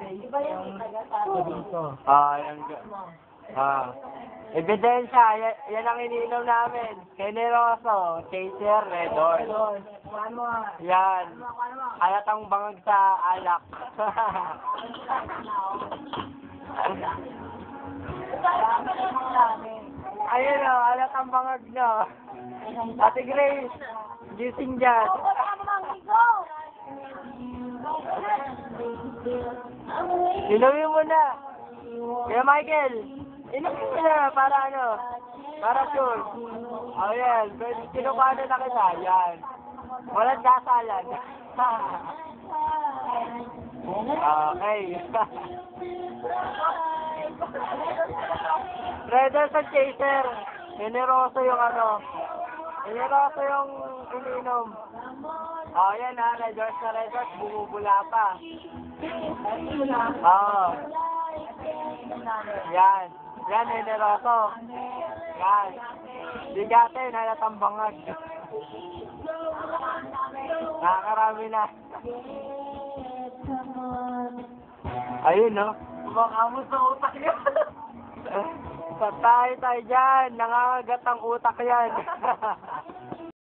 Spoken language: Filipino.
Iba yung dito. Yan. Ebidensya, yan ang iniinom namin. Generoso, chaser, red horse. Yan. Halatang bangag sa alak. Ayun o, halatang bangag no. Ate Grace, gising dyan. Inumin mo na. Kaya Michael, inumin mo na para ano? Para sure. Oh yan, kinukano na kita. Yan. Walang kasalan. Okay. Red Horse at Chaser. Generoso yung ano. Generoso yung ininom. Yan ha, Red Horse na Red Horse, bumubula pa. Yan. Yan, generoso. Yan. Bigate, nalatambangag. Nakakarami na. Ayun, no? Baka mo sa utak niya. Patay tayo dyan. Nangangagat ang utak yan.